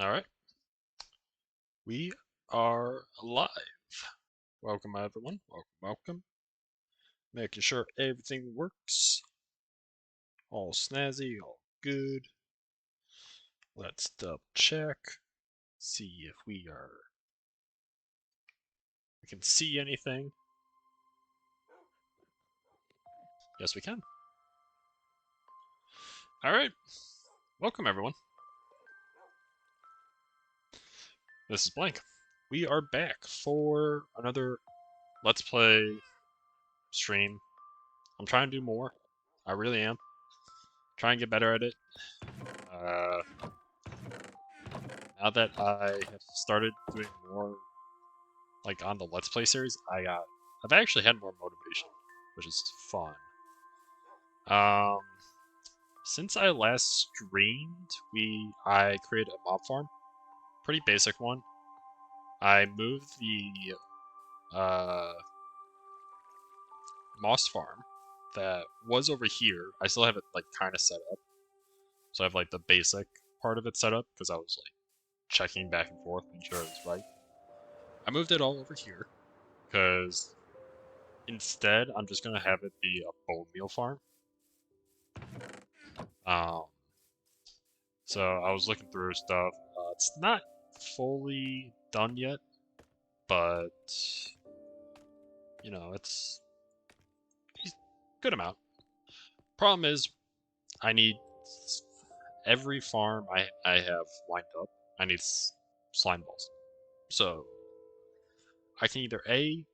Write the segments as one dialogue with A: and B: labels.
A: Alright, we are live. Welcome, everyone. Welcome. Making sure everything works. All snazzy, all good. Let's double check. See if we can see anything. Yes, we can. Alright, welcome, everyone. This is Blank. We are back for another Let's Play stream. I'm trying to do more. I really am. Trying to get better at it. Uh, now that I have started doing more like on the Let's Play series, I've actually had more motivation, which is fun. Um, since I last streamed, I created a mob farm, pretty basic one. I moved the uh, moss farm that was over here. I still have it like kind of set up, so I have like the basic part of it set up because I was like checking back and forth, making sure it was right. I moved it all over here because instead I'm just gonna have it be a bone meal farm. Um, So I was looking through stuff. It's not fully done yet, but it's a good amount. Problem is, I need every farm I have lined up. I need slime balls. So I can either A,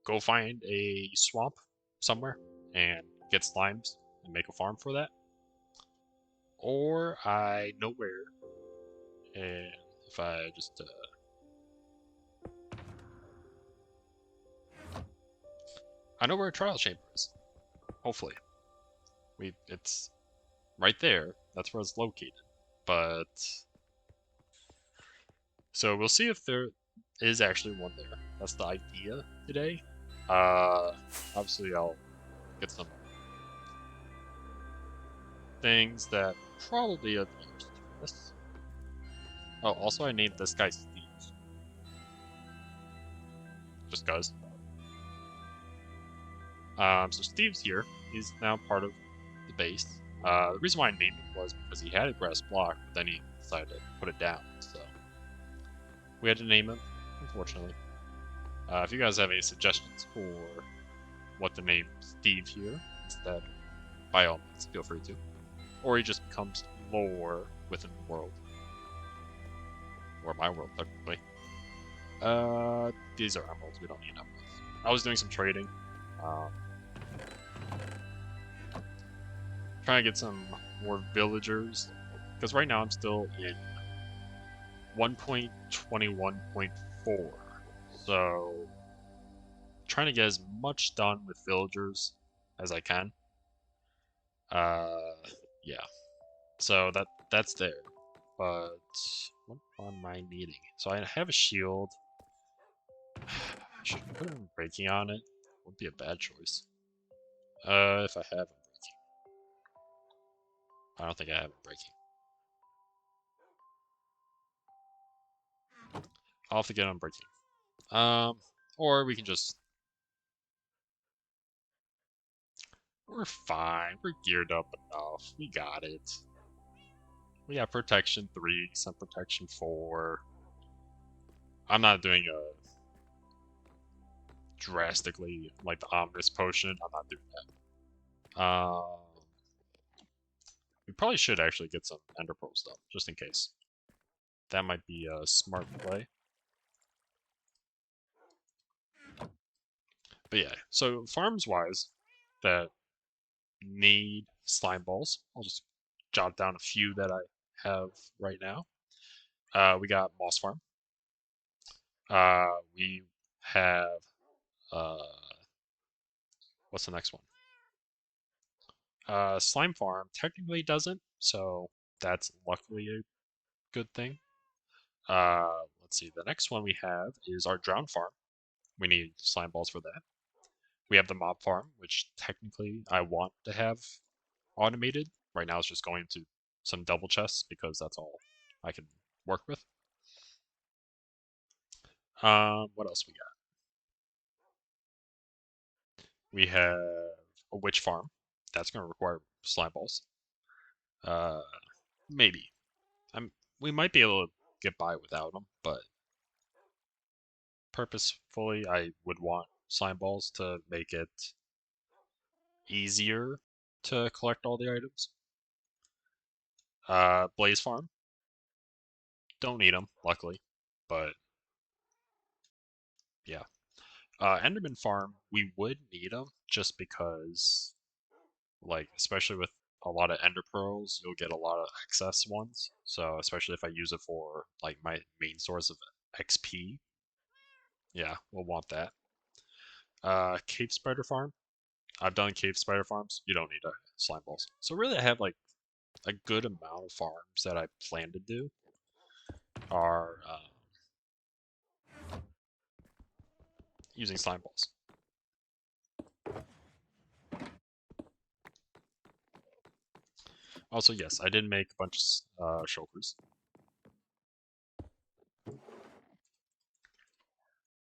A: go find a swamp somewhere and get slimes and make a farm for that, or I know where, and if I just I know where a trial chamber is. Hopefully, it's right there. That's where it's located. But so we'll see if there is actually one there. That's the idea today. Uh, Obviously I'll get some things that probably of use to this. Oh, also I named this guy Steve. Just cause. So Steve's here. He's now part of the base. The reason why I named him was because he had a grass block, but then he decided to put it down. So we had to name him, unfortunately. If you guys have any suggestions for what to name Steve here instead, by all means, feel free to. Or he just becomes lore within the world. Or my world, technically. These are emeralds, we don't need emeralds. I was doing some trading. Um, Trying to get some more villagers. Because right now I'm still in 1.21.4. So, trying to get as much done with villagers as I can. Yeah. So that's there. But what am I needing? So I have a shield. Should I put breaking on it? Would be a bad choice. If I have breaking. I don't think I have breaking. I'll have to get on breaking. Or we can just. We're fine. We're geared up enough. We got it. We got protection 3, some protection 4. I'm not doing a drastically like the ominous potion. I'm not doing that. We probably should actually get some ender pearls though, just in case. That might be a smart play. But yeah, so farms wise, that need slime balls. I'll just jot down a few that I have right now. We got moss farm. We have uh, what's the next one? Slime farm technically doesn't, so that's luckily a good thing. Let's see. The next one we have is our drown farm. We need slime balls for that. We have the mob farm, which technically I want to have automated. Right now it's just going to some double chests because that's all I can work with. What else we got? We have a witch farm. That's going to require slime balls. Uh, maybe. We might be able to get by without them, but purposefully, I would want slime balls to make it easier to collect all the items. Blaze farm. Don't need them, luckily, but yeah. Enderman farm, we would need them just because, like, especially with a lot of ender pearls, you'll get a lot of excess ones. So, especially if I use it for, like, my main source of XP, yeah, we'll want that. Cave spider farm. I've done cave spider farms. You don't need slime balls. So really, I have like a good amount of farms that I plan to do are using slime balls. Also, yes, I did make a bunch of shulkers.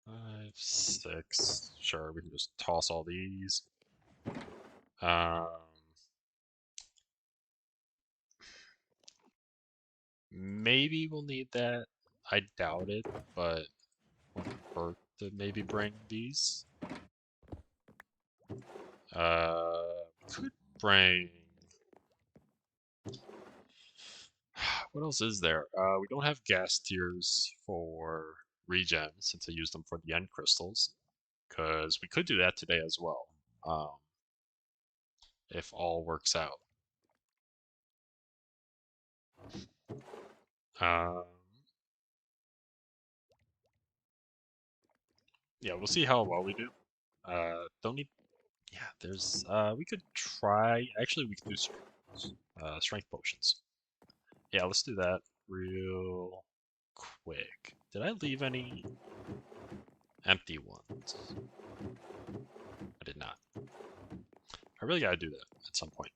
A: 5, 6. Sure, we can just toss all these. Um, maybe we'll need that. I doubt it, but wouldn't hurt to maybe bring these. Could bring. What else is there? We don't have gas tiers for regen since I used them for the end crystals, because we could do that today as well, if all works out. Um, yeah, we'll see how well we do. Don't need. Yeah, there's. We could try. Actually, we could do strength potions. Yeah, let's do that real quick. Did I leave any empty ones? I did not. I really gotta do that at some point.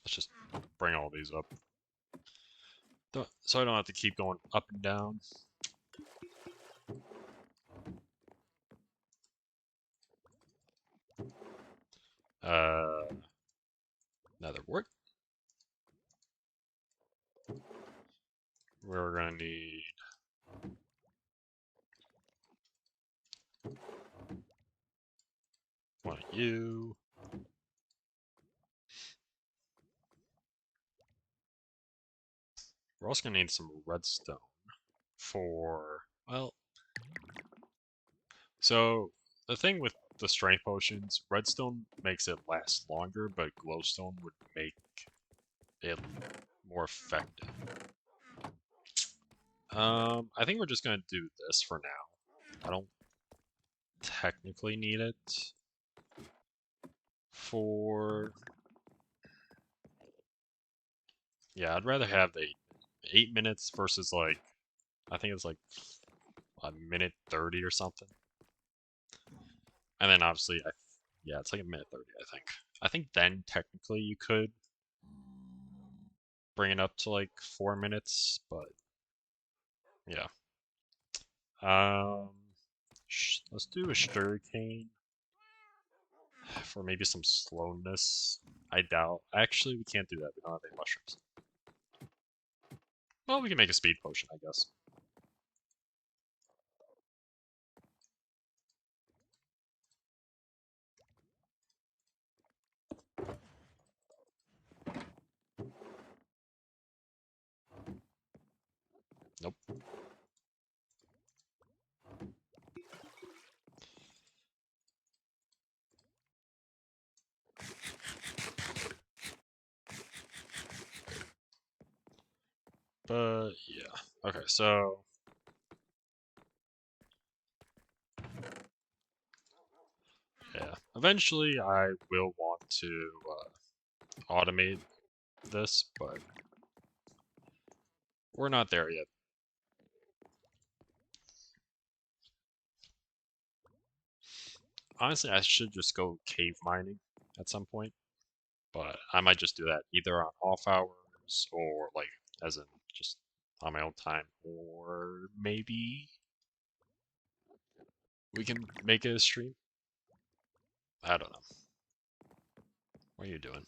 A: Let's just bring all these up. So I don't have to keep going up and down. Nether wart. We're gonna need one of you. We're also gonna need some redstone for, well, so the thing with the strength potions, redstone makes it last longer, but glowstone would make it more effective. I think we're just gonna do this for now. I don't technically need it for. Yeah, I'd rather have the 8 minutes versus like, I think it's like a minute 30 or something. And then obviously, yeah, it's like a minute 30, I think. I think then technically you could bring it up to like 4 minutes, but yeah. Um, let's do a sugarcane for maybe some slowness. I doubt. Actually, we can't do that. We don't have any mushrooms. Well, we can make a speed potion, I guess. Nope. But yeah. Okay, so yeah. Eventually, I will want to automate this, but we're not there yet. Honestly, I should just go cave mining at some point. But I might just do that either on off hours or like as in just on my own time, or maybe we can make it a stream. I don't know. What are you doing?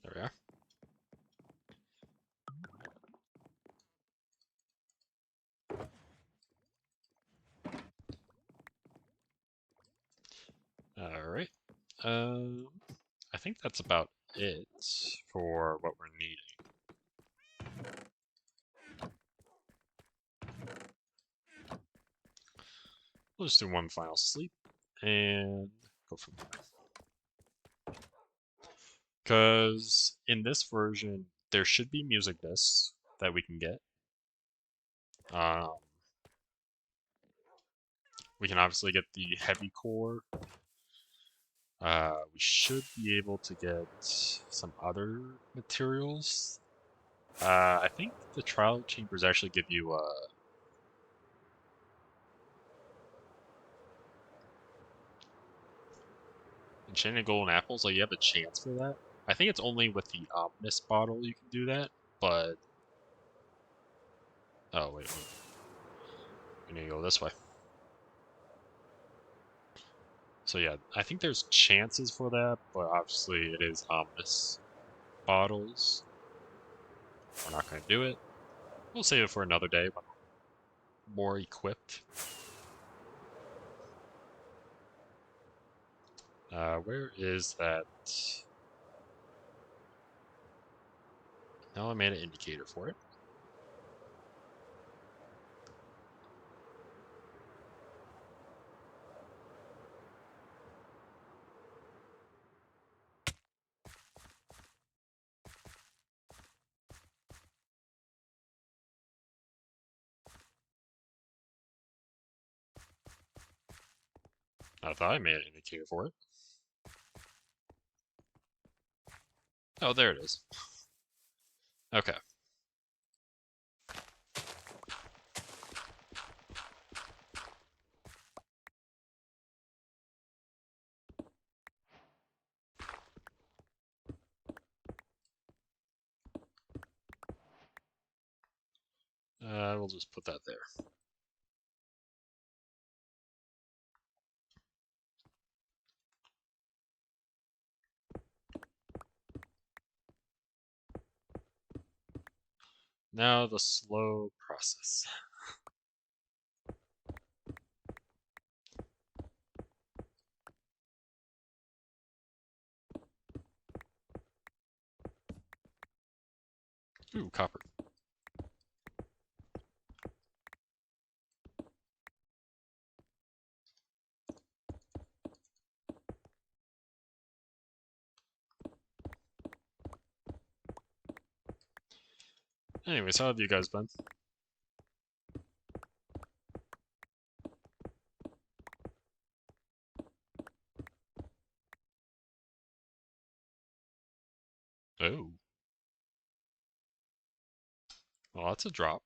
A: There we are. All right. I think that's about it for what we're needing. We'll just do one final sleep and go from there. Because in this version, there should be music discs that we can get. We can obviously get the heavy core. We should be able to get some other materials. I think the trial chambers actually give you enchanted golden apples. Like you have a chance for that. I think it's only with the Omnis bottle you can do that, but oh wait, we need to go this way. So yeah, I think there's chances for that, but obviously it is Omnis bottles. We're not going to do it. We'll save it for another day when we're more equipped. Where is that? Now I made an indicator for it. I thought I made an indicator for it. Oh, there it is. Okay. We'll just put that there. Now the slow process. Ooh, copper. Anyways, how have you guys been? Oh. Well, that's a drop.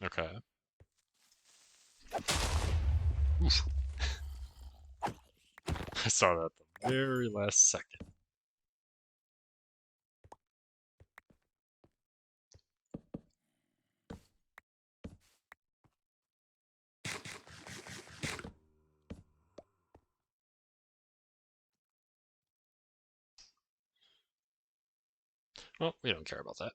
A: Okay. Oof. I saw that at the very last second. Well, we don't care about that.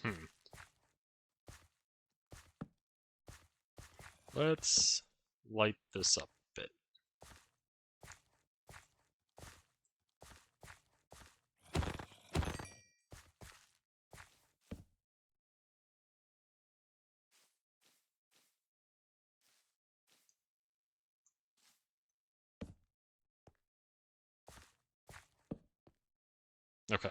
A: Hmm. Let's light this up a bit. Okay.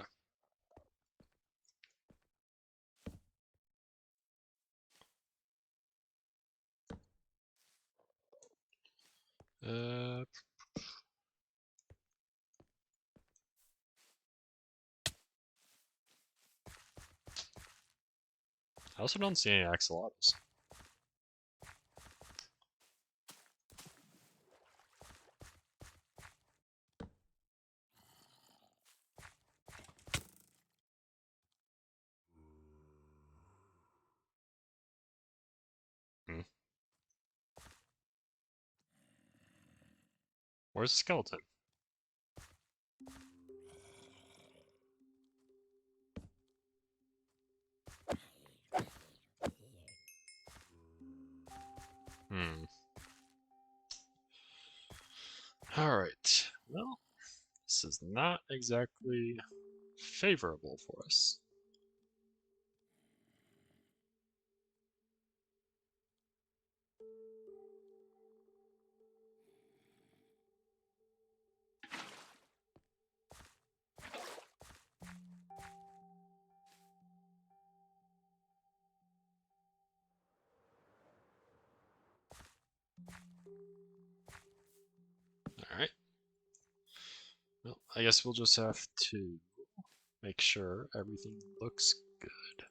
A: I also don't see any axolotls. Hmm. Where's the skeleton? Hmm. Alright. Well, this is not exactly favorable for us. Alright. Well, I guess we'll just have to make sure everything looks good.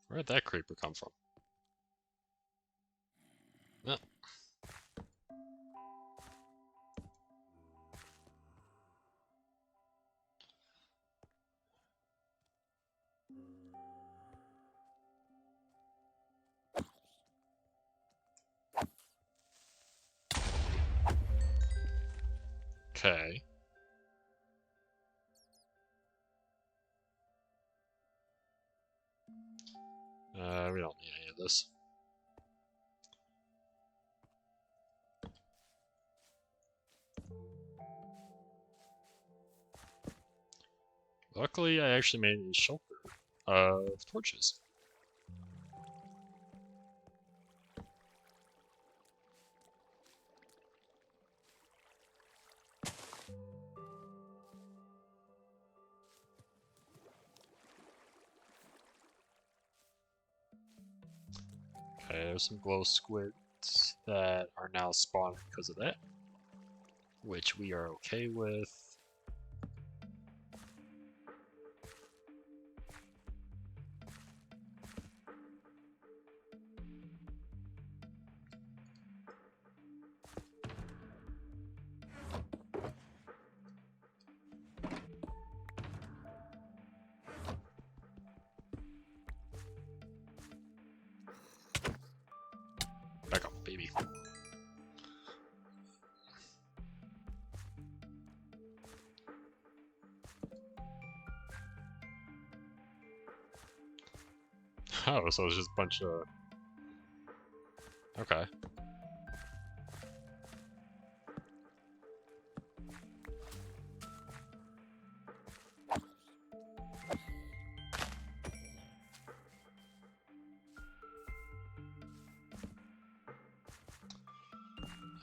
A: Where'd that creeper come from? No. Okay. We don't need any of this. Luckily, I actually made a shelter of torches. Okay, there's some glow squids that are now spawning because of that, which we are okay with. Back up, baby. Oh, so it's just a bunch of... Okay.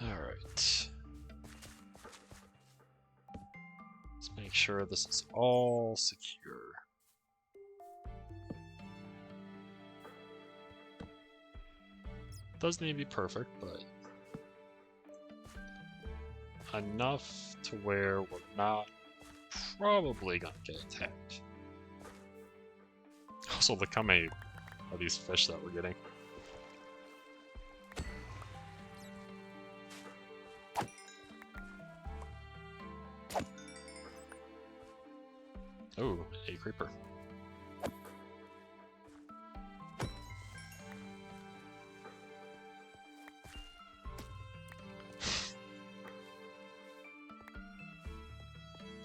A: Alright. Let's make sure this is all secure. Doesn't need to be perfect, but enough to where we're not probably gonna get attacked. Also, look how many of these fish that we're getting. Oh, a creeper.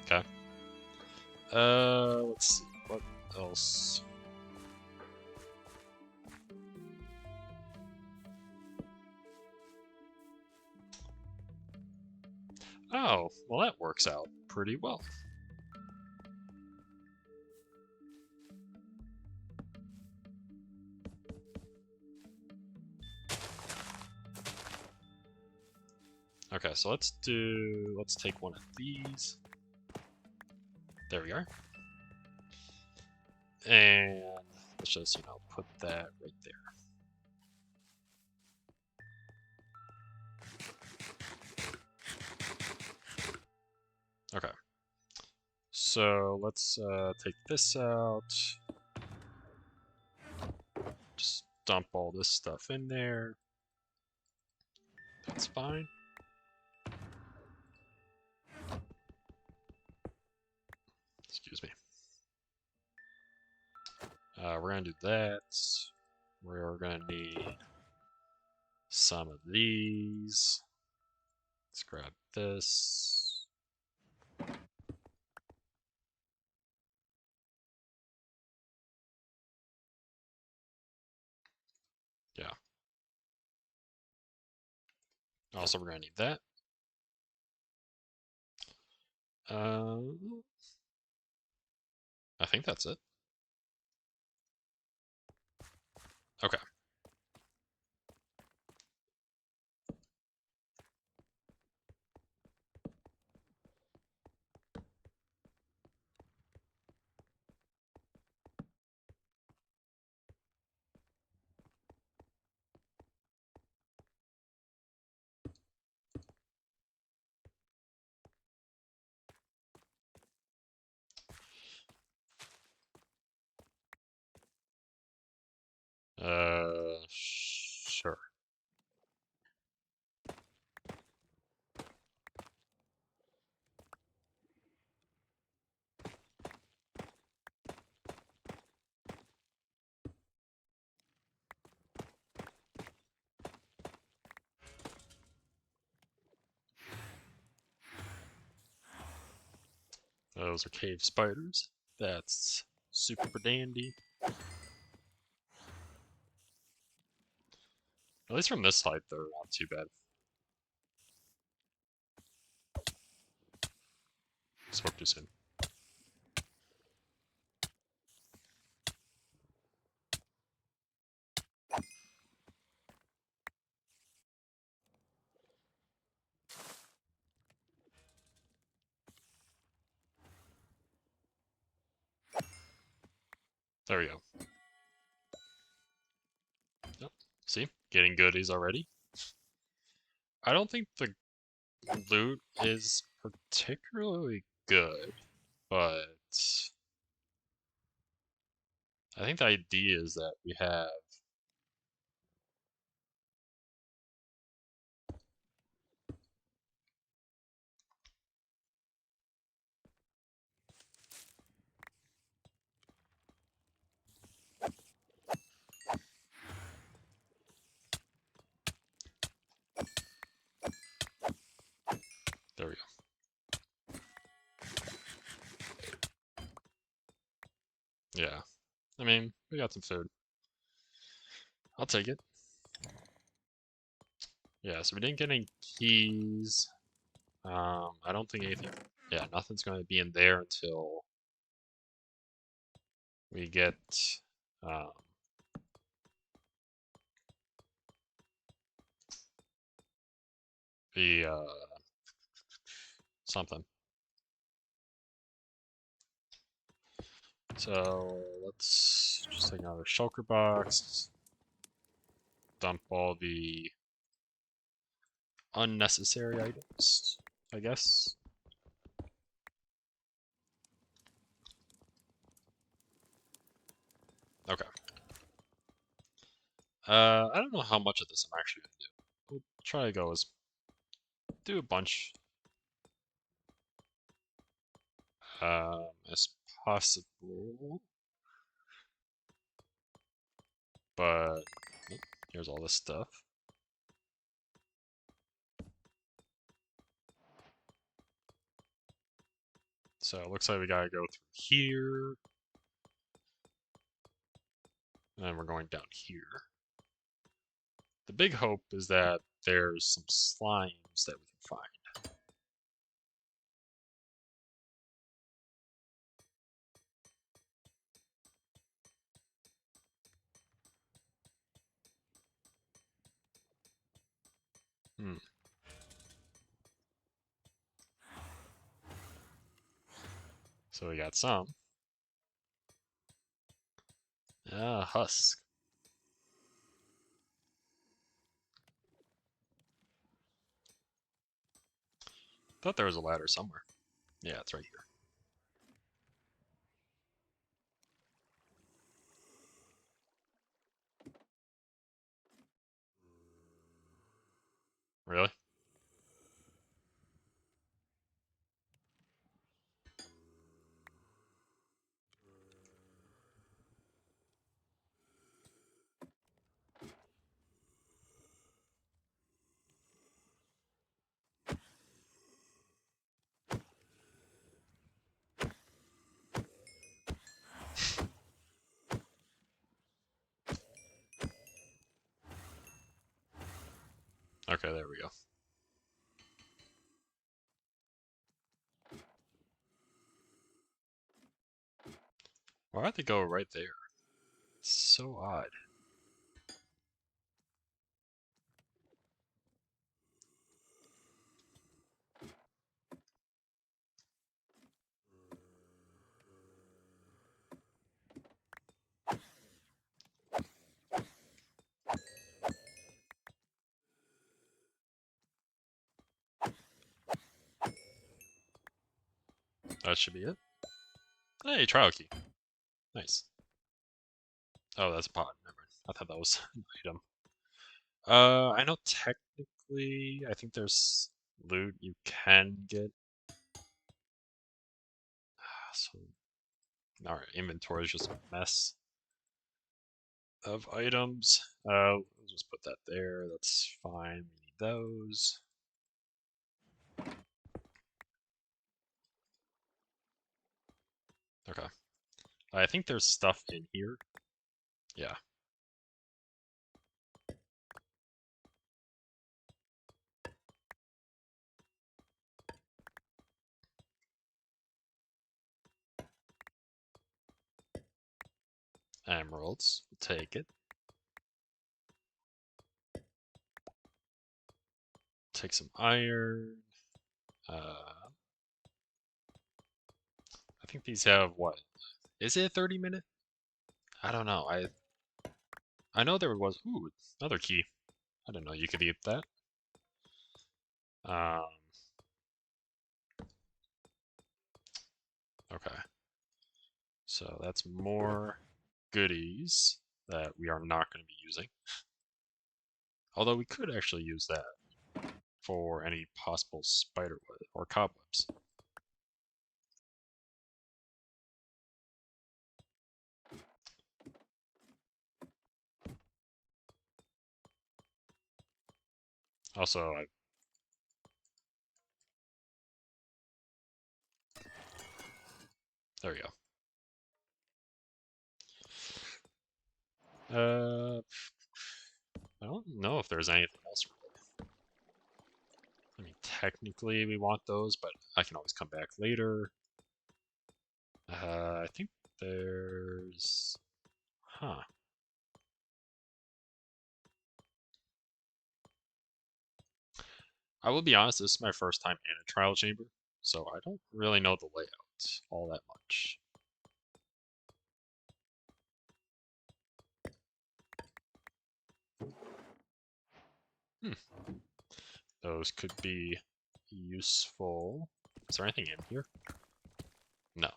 A: Okay. Let's see. What else? Oh, well that works out pretty well. Okay, so let's take one of these. There we are. And let's just, you know, put that right there. Okay. So let's take this out. Just dump all this stuff in there. That's fine. Excuse me. We're gonna do that. We're gonna need some of these. Let's grab this. Yeah. Also, we're gonna need that. I think that's it. Okay. Sure. Those are cave spiders. That's super dandy. At least from this side, they're not too bad. Spoke too soon. There we go. Yep. See? Getting goodies already. I don't think the loot is particularly good, but I think the idea is that we have there we go. Yeah. I mean, we got some food. I'll take it. Yeah, so we didn't get any keys. I don't think anything. Yeah, nothing's going to be in there until we get um, the something. So let's just take another shulker box. Dump all the unnecessary items, I guess. Okay. I don't know how much of this I'm actually gonna do. We'll try to go do a bunch as possible. But here's all this stuff. So it looks like we gotta go through here. And then we're going down here. The big hope is that there's some slimes that we can find. Hmm. So we got some. Husk. Thought there was a ladder somewhere. Yeah, it's right here. Really? Okay, there we go. Why'd they go right there? It's so odd. That should be it. Hey, trial key. Nice. Oh, that's a pot. Never mind. I thought that was an item. I know technically, I think there's loot you can get. So, our inventory is just a mess of items. We'll just put that there. That's fine. We need those. Okay. I think there's stuff in here. Yeah. Emeralds. We'll take it. Take some iron. I think these have what? Is it a 30-minute? I don't know. I know there was. Ooh, another key. I didn't know you could eat that. Um. Okay. So that's more goodies that we are not going to be using. Although we could actually use that for any possible spider web or cobwebs. Also, there we go. I don't know if there's anything else really. I mean, technically we want those, but I can always come back later. I think there's... Huh. I will be honest, this is my first time in a trial chamber, so I don't really know the layout all that much. Hmm. Those could be useful. Is there anything in here? No.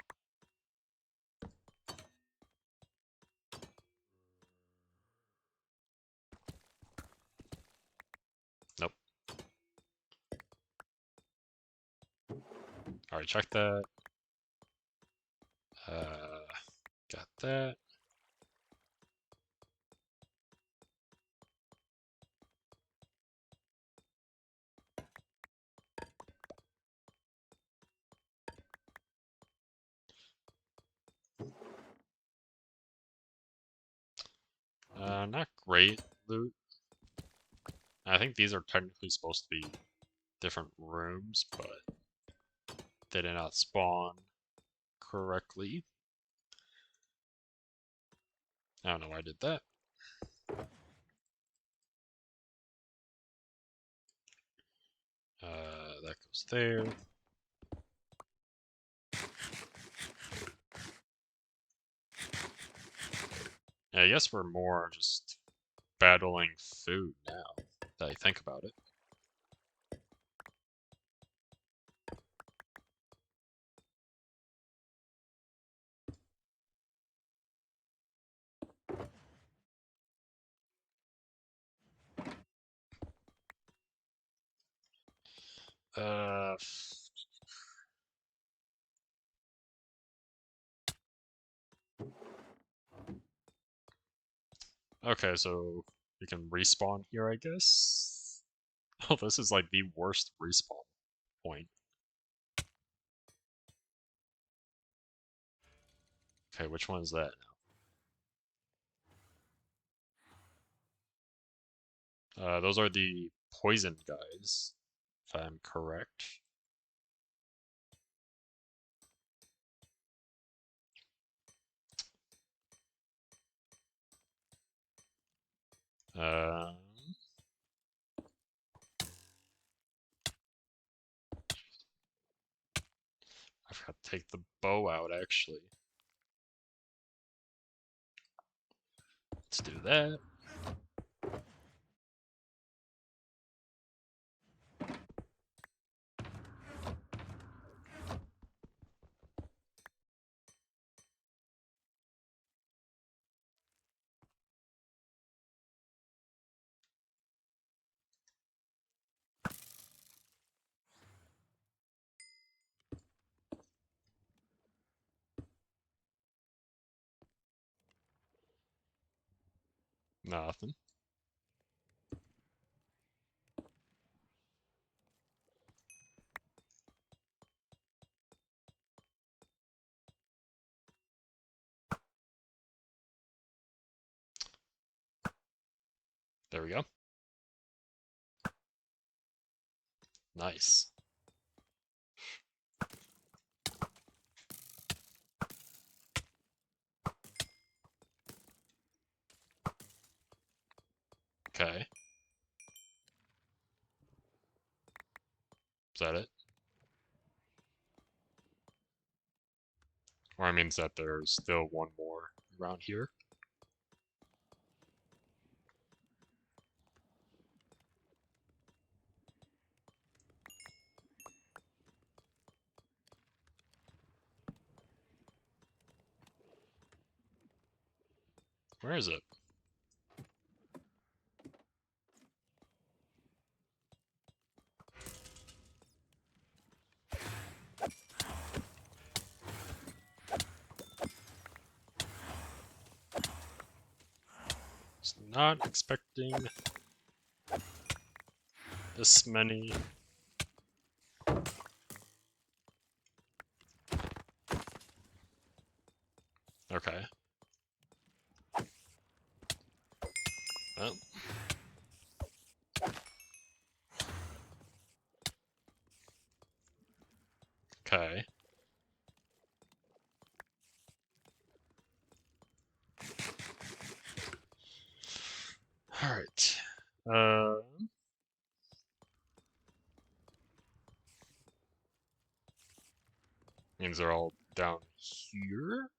A: Nope. Already checked that. Got that. Not great loot. I think these are technically supposed to be different rooms, but they did not spawn correctly. I don't know why I did that. That goes there. Yeah, I guess we're more just battling food now that I think about it. Uh, okay, so we can respawn here, I guess. Oh, this is like the worst respawn point. Okay, which one is that now? Those are the poison guys, if I'm correct. Uh, I forgot to take the bow out, actually. Let's do that. Nothing. There we go. Nice. Okay. Is that it? Or I mean, is that there's still one more around here? Where is it? Was not expecting this many. Okay. Well. Okay. Alright. Means they're all down here?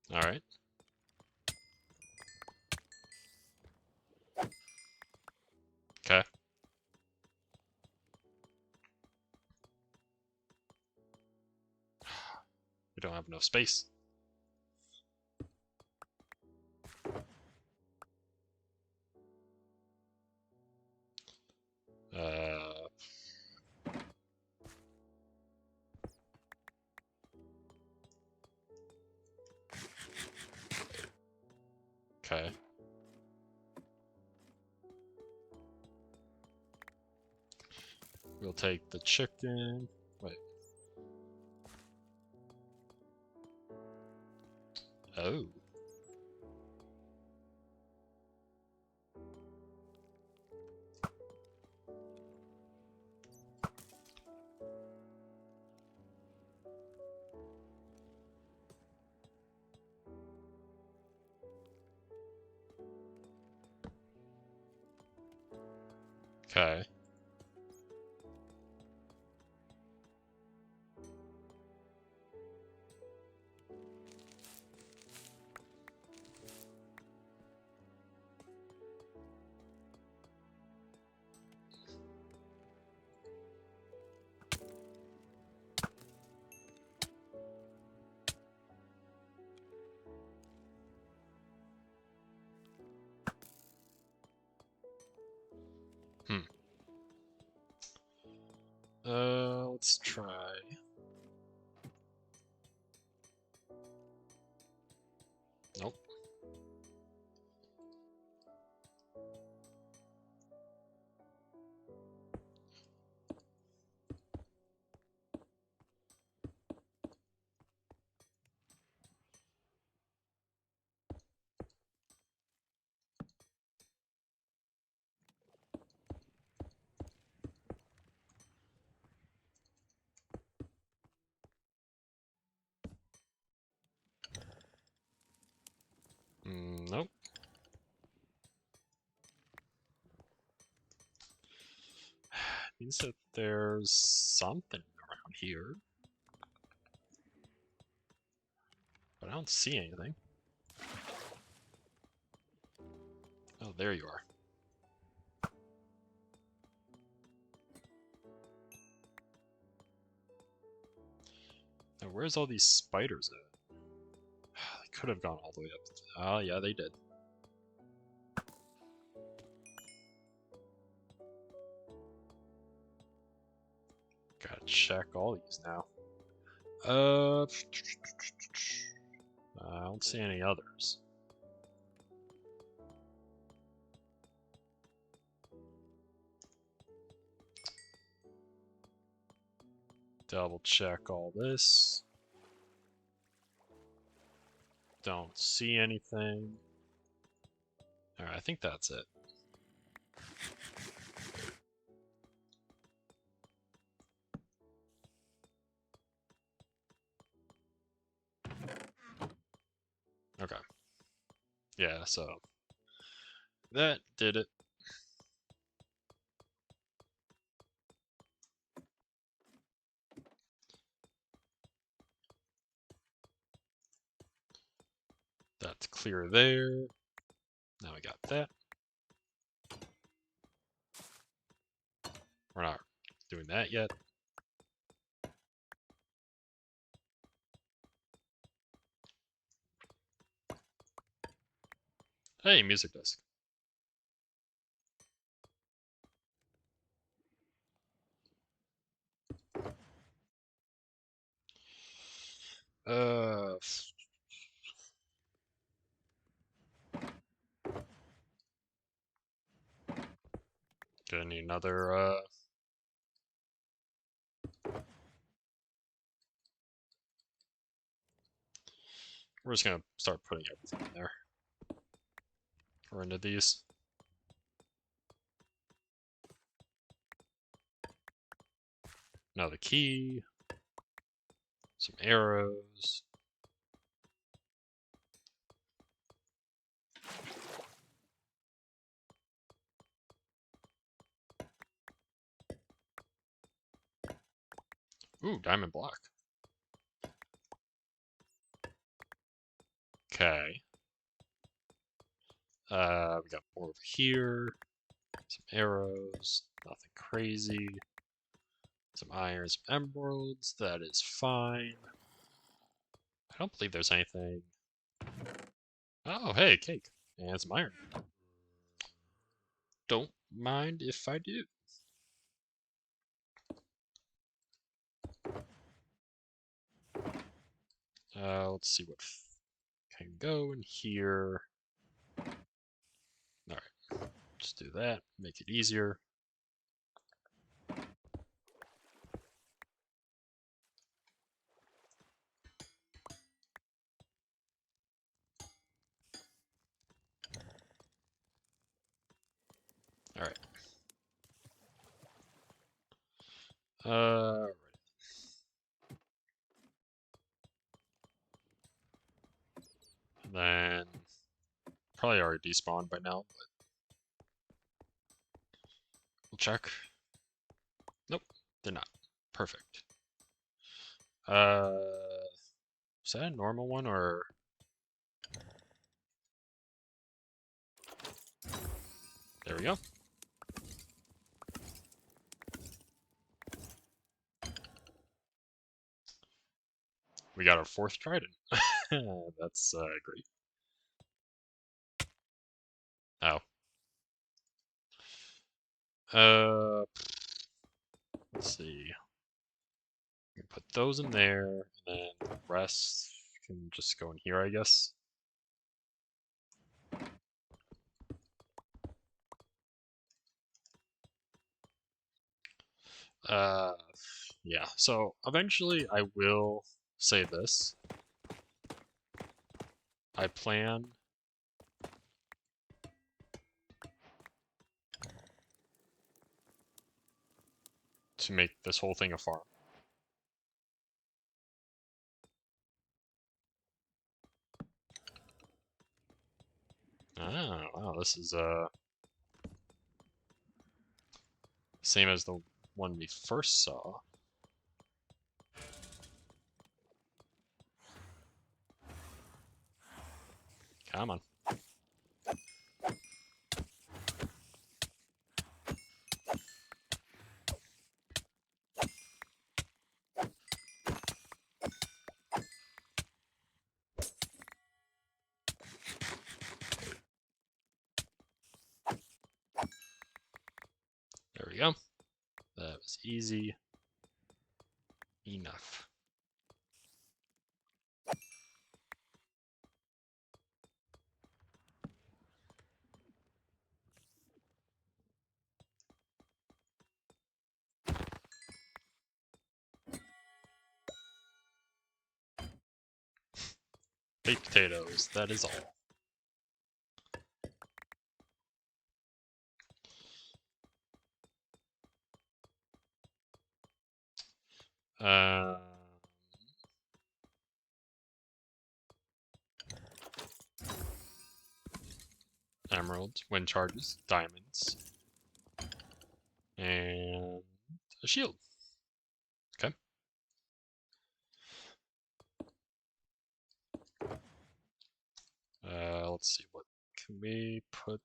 A: Alright. Okay. We don't have enough space. Uh, okay. We'll take the chicken. Wait. Oh. Okay. Let's try. Nope. Nope. Means that there's something around here. But I don't see anything. Oh, there you are. Now, where's all these spiders at? They could have gone all the way up. Oh, yeah, they did. Gotta check all these now. I don't see any others. Double check all this. Don't see anything. Alright, I think that's it. Okay. Yeah, so that did it. That's clear there. Now we got that. We're not doing that yet. Hey, music disc. Uh, Gonna need another, we're just gonna start putting everything in there. Or into these. Another key. Some arrows. Ooh, diamond block. Okay. We got more over here. Some arrows. Nothing crazy. Some iron, some emeralds. That is fine. I don't believe there's anything. Oh, hey, cake. And some iron. Don't mind if I do. Let's see what can go in here. Alright, just do that, make it easier. Alright. Alright. Then, probably already despawned by now, but check. Nope, they're not. Perfect. Is that a normal one or? There we go. We got our 4th trident. That's great. Oh. Let's see. We can put those in there, and then the rest can just go in here, I guess. Yeah, so eventually I will say this. I plan to make this whole thing a farm. Ah, wow, this is same as the one we first saw. Come on. There we go. That was easy enough. Baked potatoes, that is all. Emeralds, wind charges, diamonds, and a shield. Okay. Let's see, what can we put?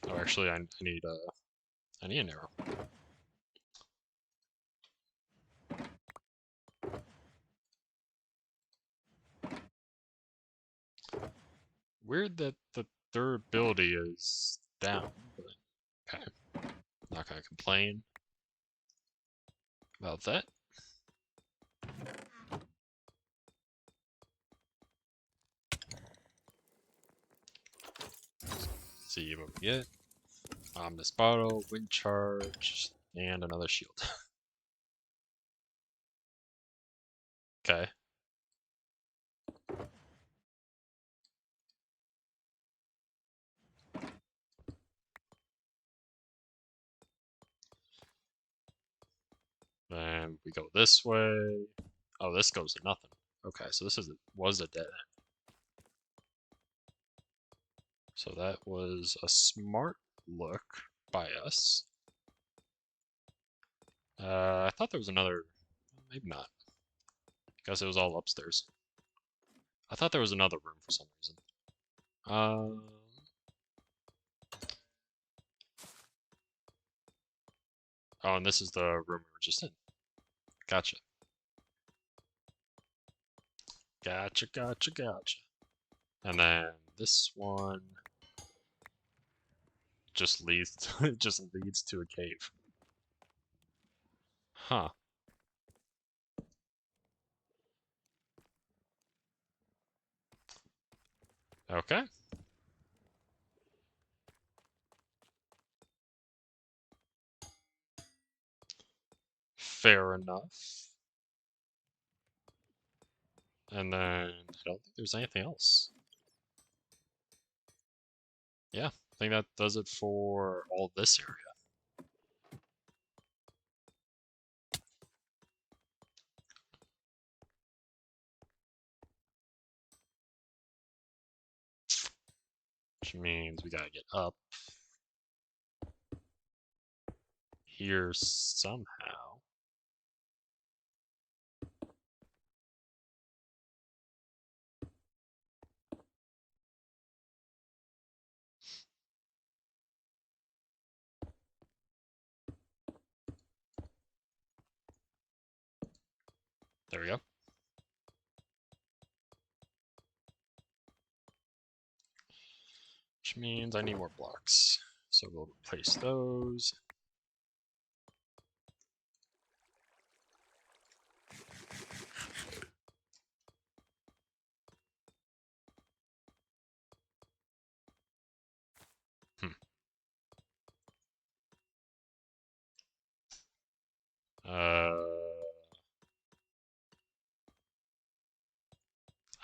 A: Oh, actually, I need an arrow. Weird that the durability is down, but okay. Not gonna complain about that. Let's see what we get. This bottle, wind charge, and another shield. Okay. Then we go this way. Oh, this goes to nothing. Okay, so this was a dead end. So that was a smart look by us. I thought there was another. Maybe not. Guess it was all upstairs. I thought there was another room for some reason. Oh, and this is the room we were just in. Gotcha. Gotcha, gotcha, gotcha. And then this one just leads to a cave. Huh. Okay. Fair enough. And then I don't think there's anything else. Yeah, I think that does it for all this area. which means we gotta get up here somehow. There we go. Which means I need more blocks. So we'll replace those.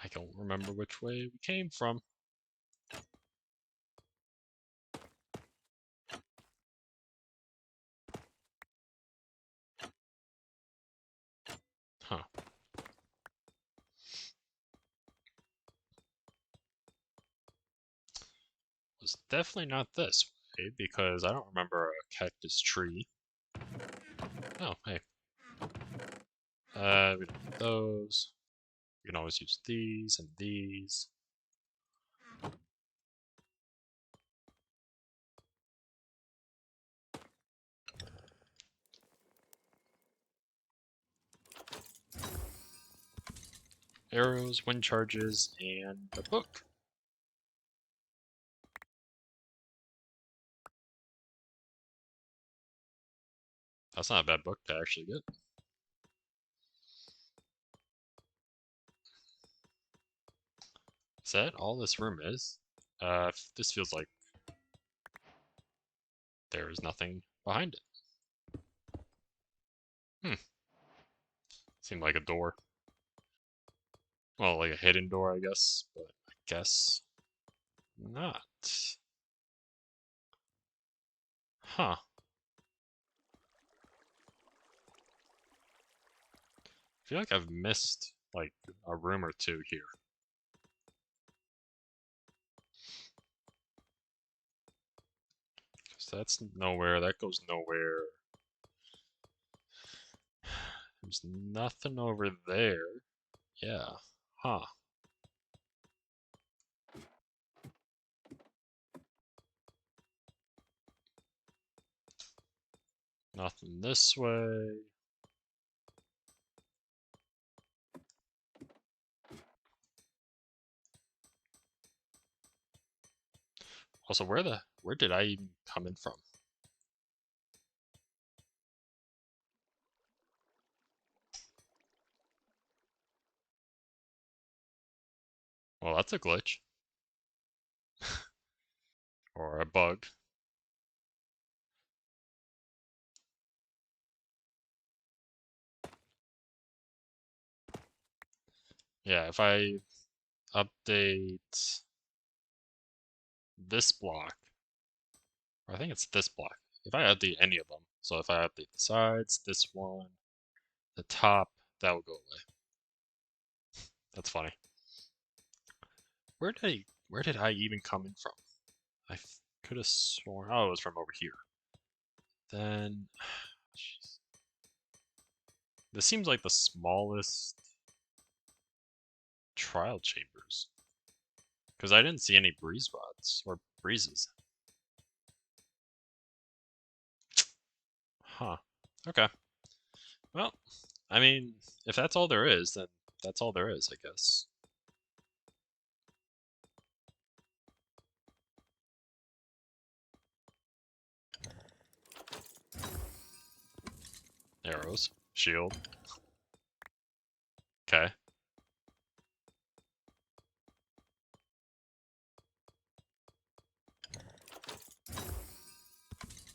A: I don't remember which way we came from. Huh. Was definitely not this way because I don't remember a cactus tree. Oh, hey. We don't need those. We can always use these and these. Arrows, wind charges, and a book. That's not a bad book to actually get. Is that all this room is? This feels like there is nothing behind it. Seemed like a door. Well, like a hidden door, I guess, but I guess not. Huh. I feel like I've missed, like, a room or two here. So that's nowhere, that goes nowhere. There's nothing over there. Yeah. Huh. Nothing this way. Also, where did I even come in from? Well, that's a glitch. Or a bug. Yeah, if I update this block, or I think it's this block. If I update any of them, so if I update the sides, this one, the top, that will go away. That's funny. Where did I even come in from? I could have sworn, oh, it was from over here. Then, jeez. This seems like the smallest trial chambers. Because I didn't see any breeze rods or breezes. Huh. Okay. Well, I mean, if that's all there is, then that's all there is, I guess. Arrows. Shield. Okay.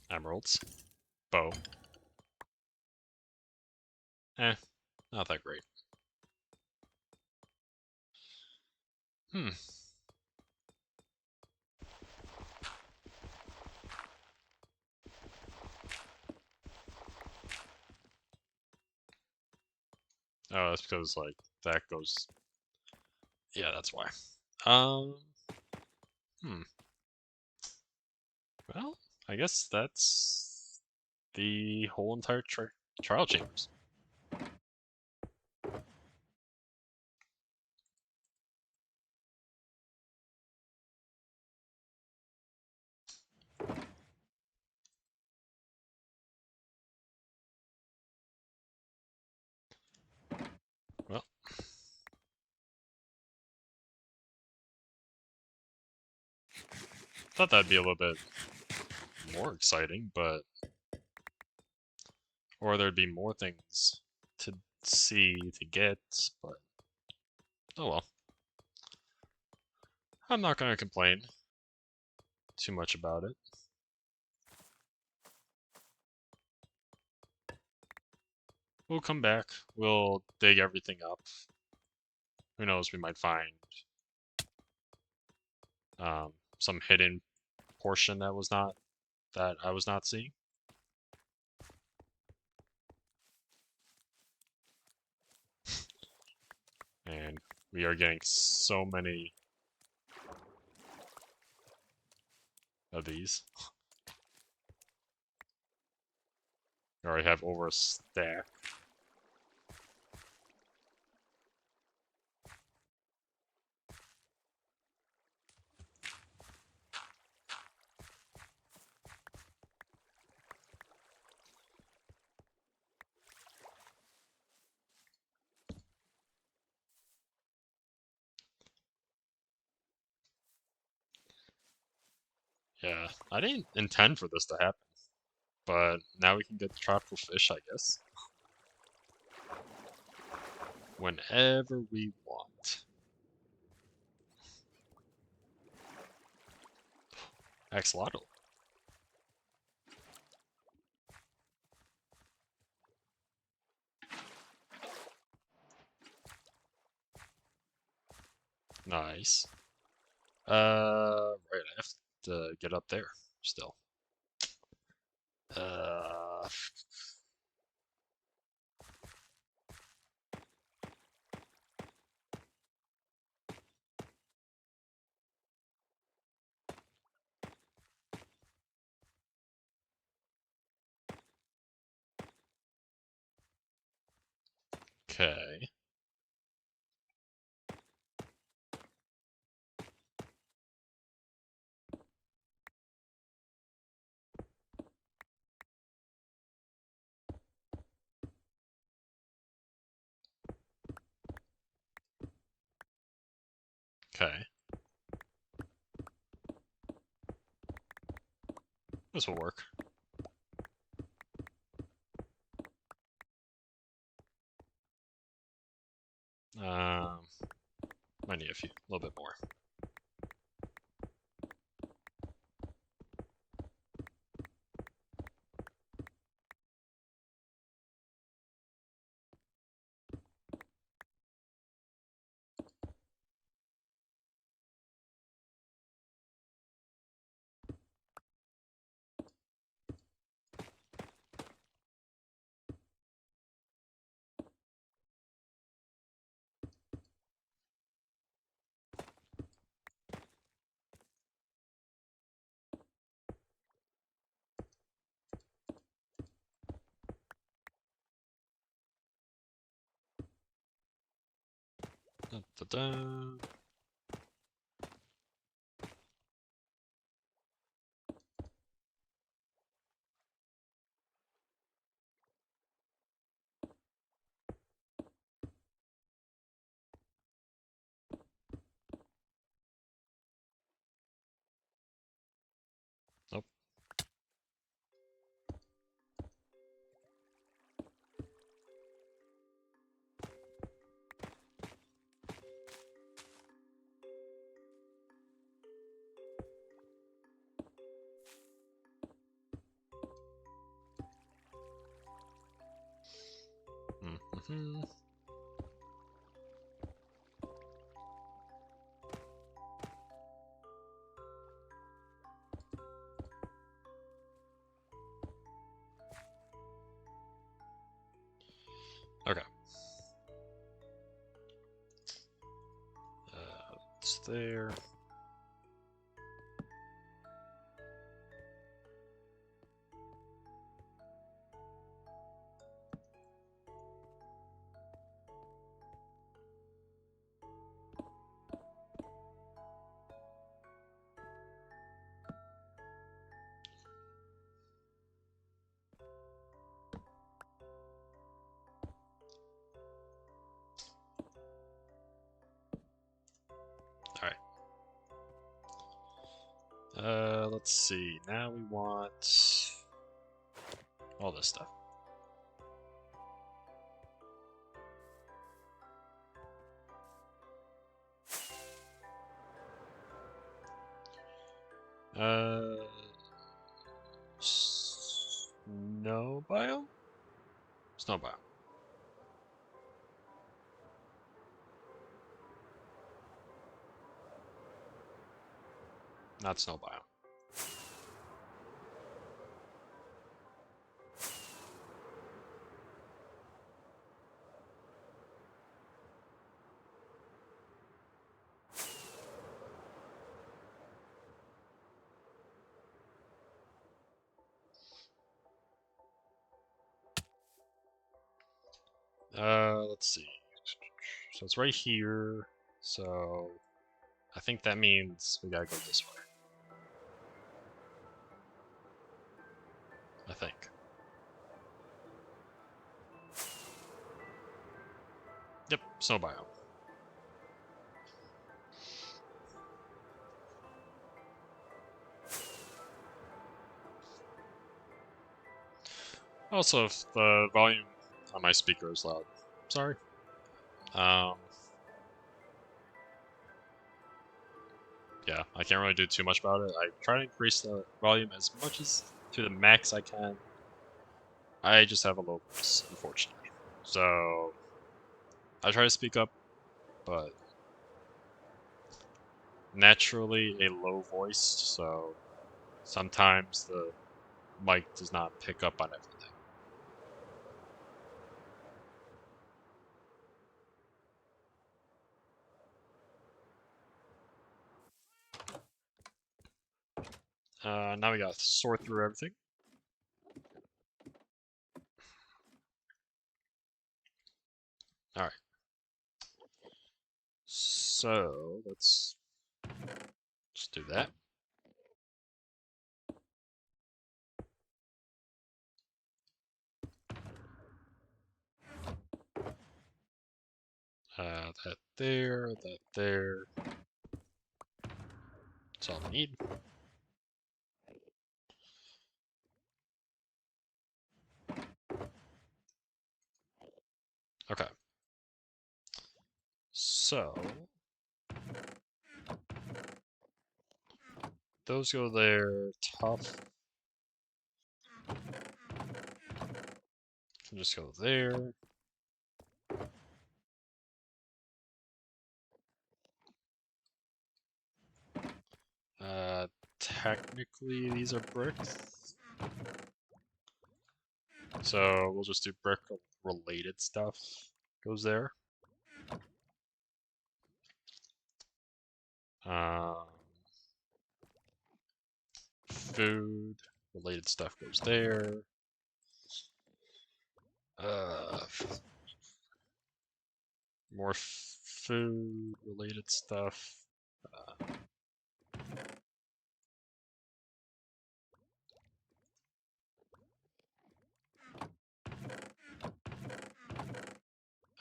A: Emeralds. Bow. Not that great. Hmm. Oh, that's because, like, that goes... Yeah, that's why. Um... Hmm. Well, I guess that's the whole entire trial chambers. Well, thought that'd be a little bit more exciting, but or there'd be more things to see to get, but oh well. I'm not gonna complain too much about it. We'll come back. We'll dig everything up. Who knows? We might find some hidden portion that I was not seeing. And we are getting so many of these. We already have over a stack. Yeah, I didn't intend for this to happen, but now we can get the tropical fish, I guess. Whenever we want. Axolotl. Nice. Right, I have to get up there still. Uh, okay. Okay. This will work. Um, might need a little bit more. Da, da, da. Nope. Mm-hmm. Okay. It's there. let's see. Now we want all this stuff. Snow biome? Snow biome. Not snow biome. Let's see. So it's right here. So I think that means we gotta go this way. I think. Yep, snow biome. Also, if the volume on my speaker is loud, sorry. Yeah, I can't really do too much about it. I try to increase the volume as much as to the max I can. I just have a low voice, unfortunately. So I try to speak up, but naturally a low voice, so sometimes the mic does not pick up on everything. Now we gotta sort through everything. Alright. So, let's do that. That there, that there. That's all we need. Okay. So, those go there. Tough can just go there. Technically these are bricks. So we'll just do brick related stuff goes there. Food related stuff goes there. More food related stuff.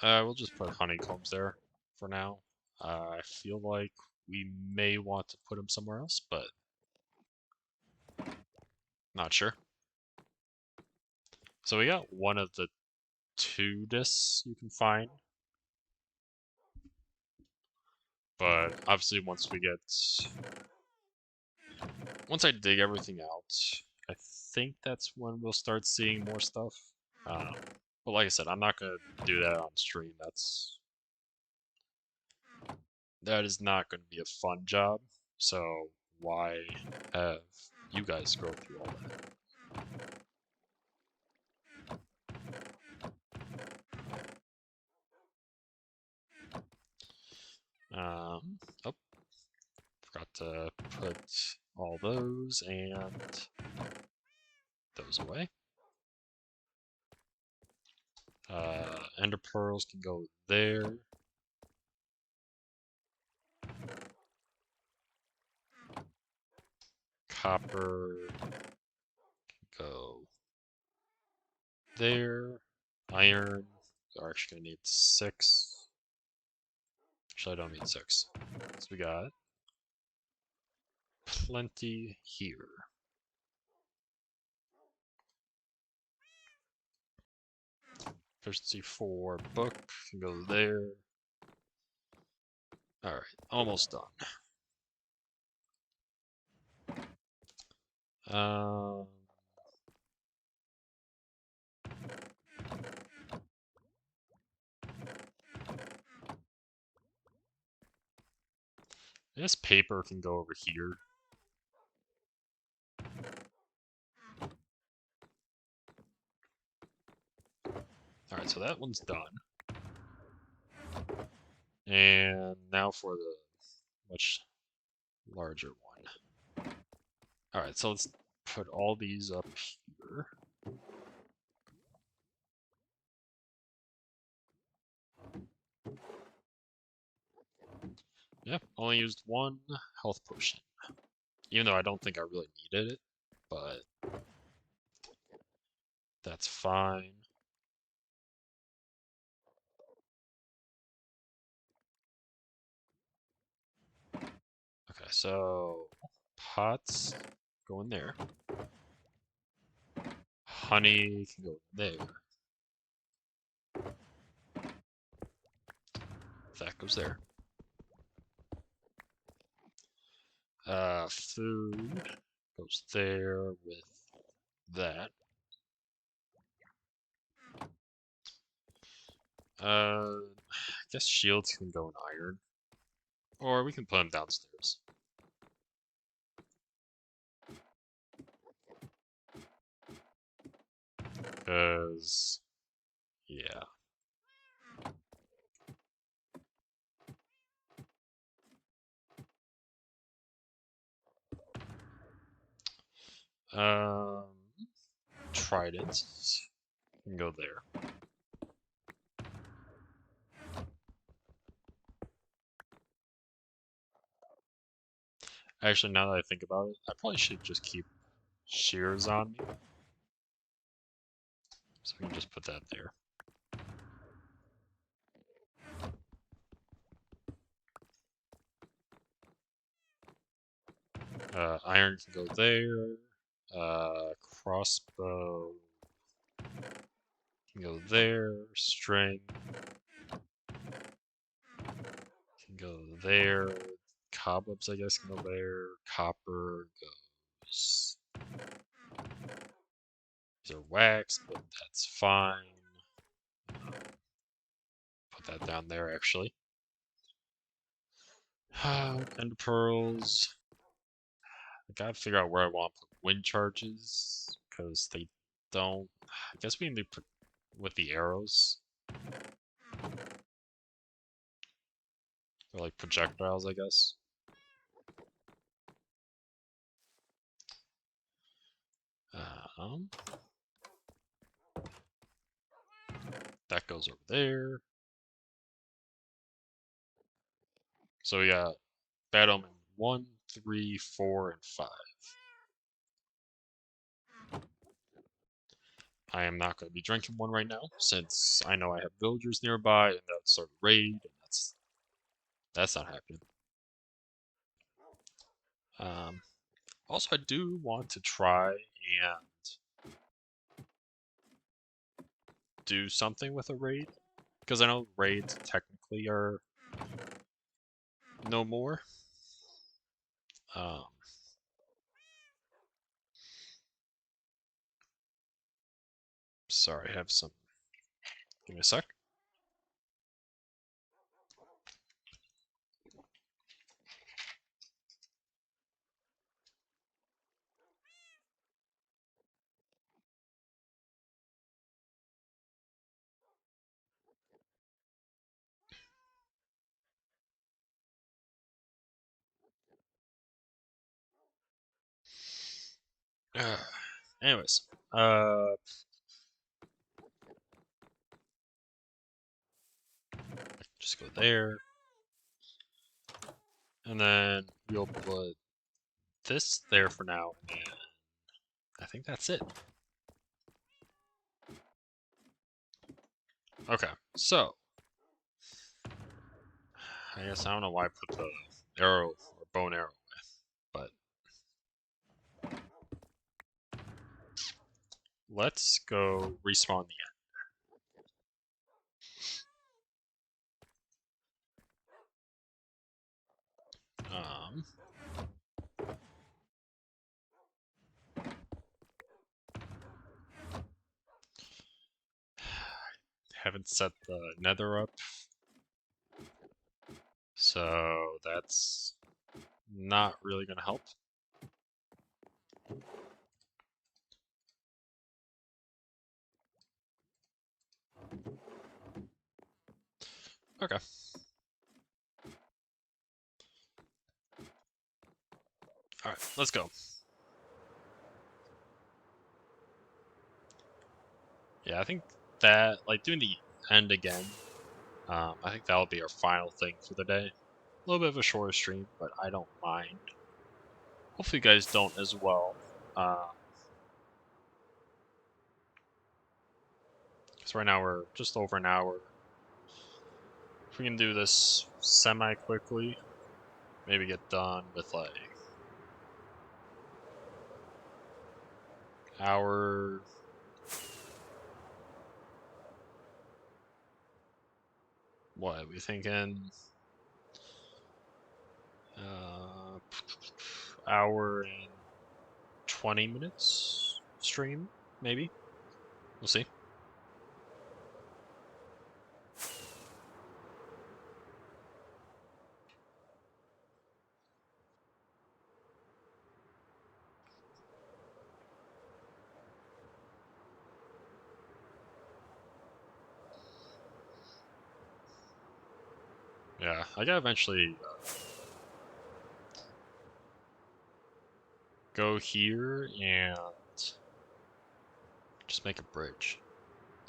A: We'll just put honeycombs there for now. I feel like we may want to put them somewhere else, but not sure. So we got one of the two discs you can find. But obviously once I dig everything out, I think that's when we'll start seeing more stuff. But like I said, I'm not gonna do that on stream. That is not gonna be a fun job. So why have you guys go through all that? Oh, forgot to put all those and those away. Ender pearls can go there. Copper can go there. Iron, we're actually gonna need 6. Actually, I don't need 6. So we got plenty here. Efficiency 4 book can go there. Alright, almost done. This paper can go over here. Alright, so that one's done. And now for the much larger one. Alright, so let's put all these up here. Yep, only used one health potion. Even though I don't think I really needed it, but that's fine. Okay, so pots go in there. Honey can go there. That goes there. Food goes there with that. I guess shields can go in iron. Or we can put them downstairs. Because, yeah. Tridents can go there. Actually, now that I think about it, I probably should just keep shears on me. So we can just put that there. Iron can go there. Crossbow can go there. String can go there. Cobwebs, I guess, can go there. Copper goes. These are wax, but that's fine. Put that down there, actually. Ender pearls. I gotta figure out where I want to put wind charges, because they don't. I guess we need to put with the arrows. They're like projectiles, I guess. That goes over there. So we got Bad Omen 1, 3, 4, and 5. I am not going to be drinking one right now, since I know I have villagers nearby, and that would start a raid, and that's not happening. Also, I do want to try and do something with a raid, because I know raids technically are no more. Sorry, I have some. Give me a sec. Anyways, just go there, and then we'll put this there for now, and I think that's it. Okay, so I guess I don't know why I put the arrow or bow and arrow away, but let's go respawn the end. Haven't set the nether up, so that's not really gonna help. Okay. Alright, let's go. Yeah, I think that, like, doing the end again, I think that'll be our final thing for the day. A little bit of a shorter stream, but I don't mind. Hopefully you guys don't as well. Because right now we're just over an hour. If we can do this semi-quickly, maybe get done with, like, hour... What are we thinking? Hour and 20 minutes stream, maybe? We'll see. Yeah, I gotta eventually go here and just make a bridge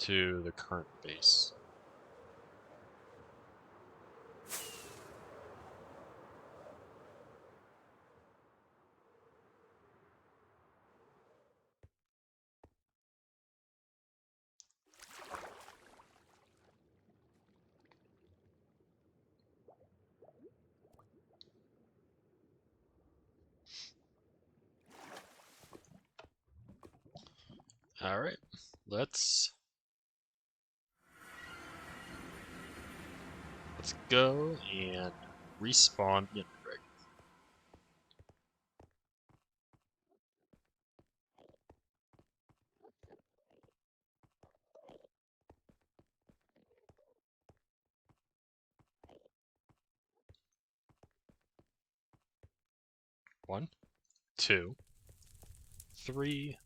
A: to the current base. Alright, let's go and respawn the Ender Dragon. One, two, three.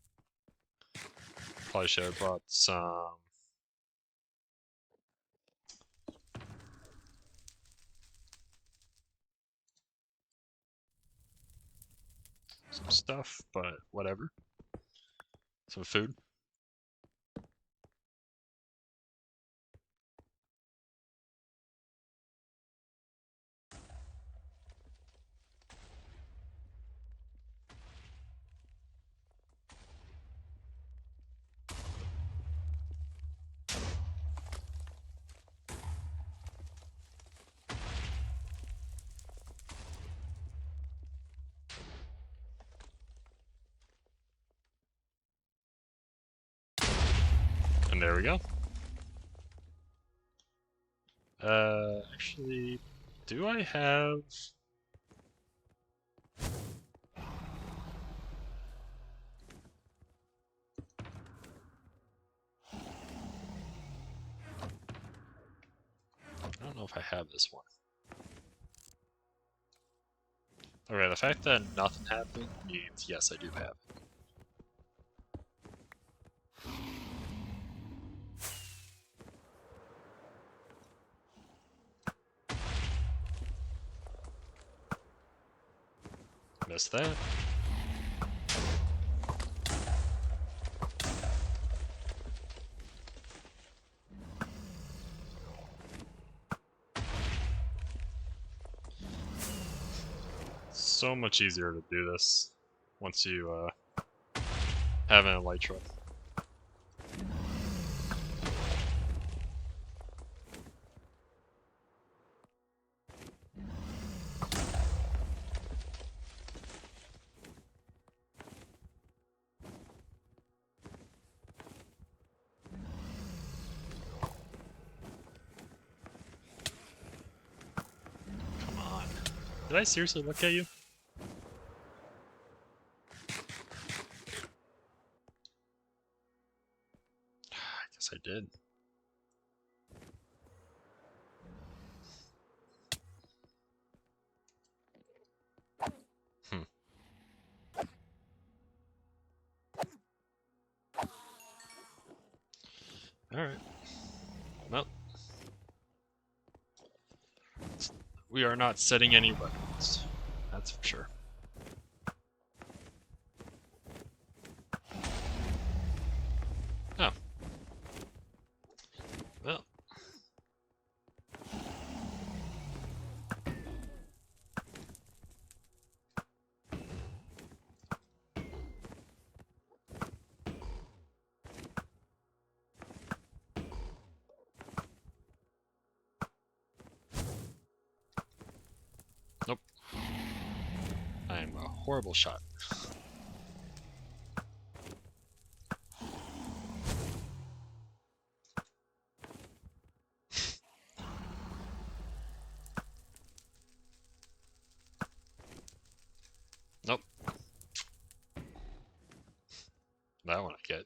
A: Probably should have brought some stuff, but whatever. Some food. And there we go. Actually, do I have... I don't know if I have this one. Okay, the fact that nothing happened means yes, I do have it. Missed that. So much easier to do this once you have an elytra. Did I seriously look at you? I guess I did. Hmm. Alright. Well. We are not setting any weapons. That's for sure. Oh. Well. Nope. I am a horrible shot. Nope. That one I get.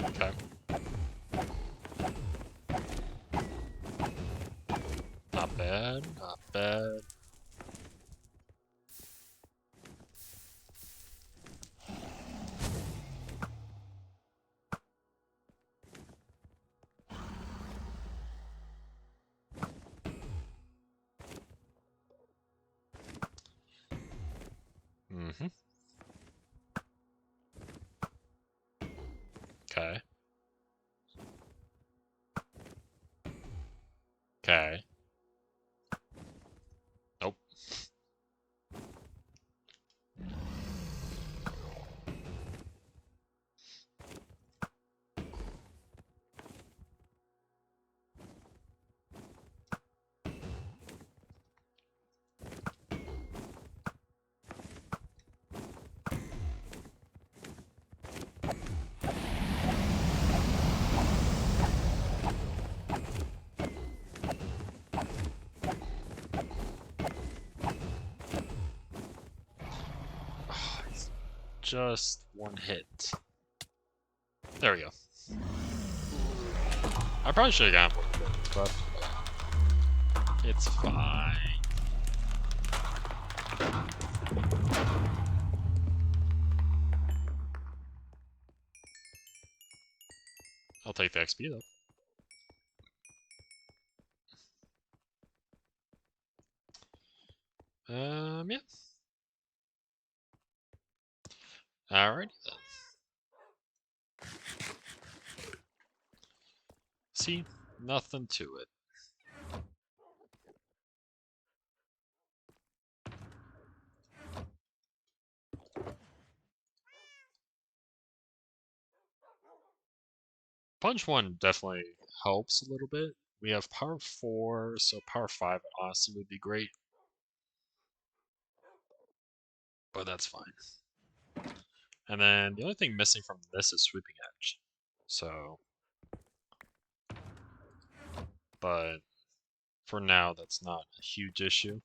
A: Okay. Not bad, not bad. Mm-hmm. Okay. Okay. Nope. Just one hit. There we go. I probably should have gotten one hit, but it's fine. I'll take the XP though. Yeah. Alrighty then. See, nothing to it. Punch 1 definitely helps a little bit. We have power 4, so power 5 honestly would be great. But that's fine. And then the only thing missing from this is Sweeping Edge. So, but for now, that's not a huge issue.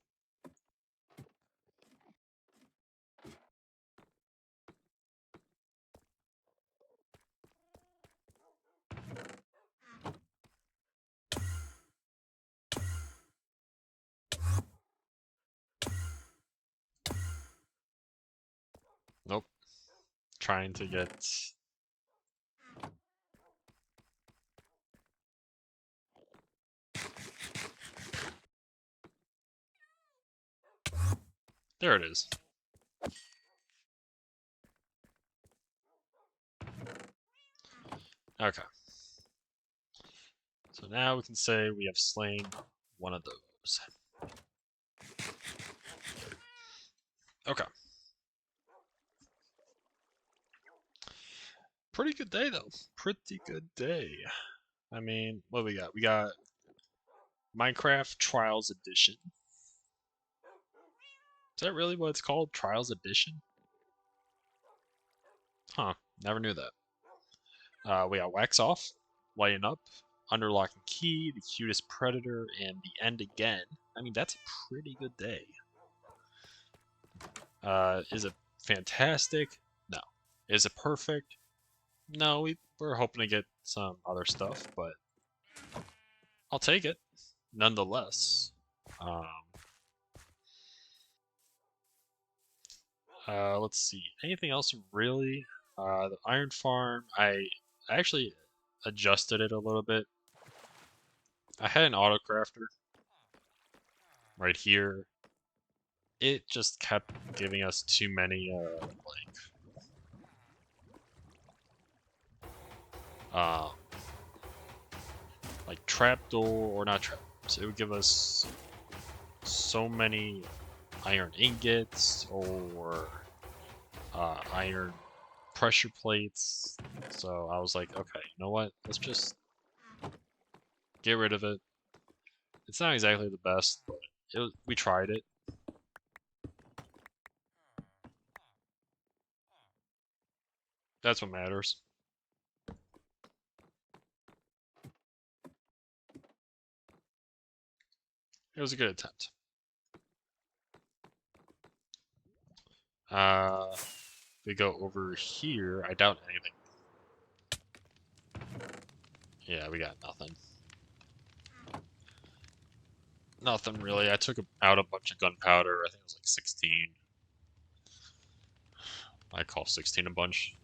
A: Nope. Trying to get... There it is. Okay. So now we can say we have slain one of those. Okay. Pretty good day, though. Pretty good day. I mean, what we got? We got Minecraft Trials Edition. Is that really what it's called? Trials Edition? Huh. Never knew that. We got Wax Off, Lighten Up, Underlock and Key, The Cutest Predator, and The End Again. I mean, that's a pretty good day. Is it fantastic? No. Is it perfect? No, we're hoping to get some other stuff, but I'll take it nonetheless. Um, let's see. Anything else really? The Iron Farm, I actually adjusted it a little bit. I had an auto crafter right here. It just kept giving us too many uh, like trapdoor or not trapdoors. It would give us so many iron ingots or iron pressure plates. So I was like, okay, you know what? Let's just get rid of it. It's not exactly the best, but we tried it. That's what matters. It was a good attempt. We go over here. I doubt anything. Yeah, we got nothing. Nothing really. I took out a bunch of gunpowder. I think it was like 16. I call 16 a bunch.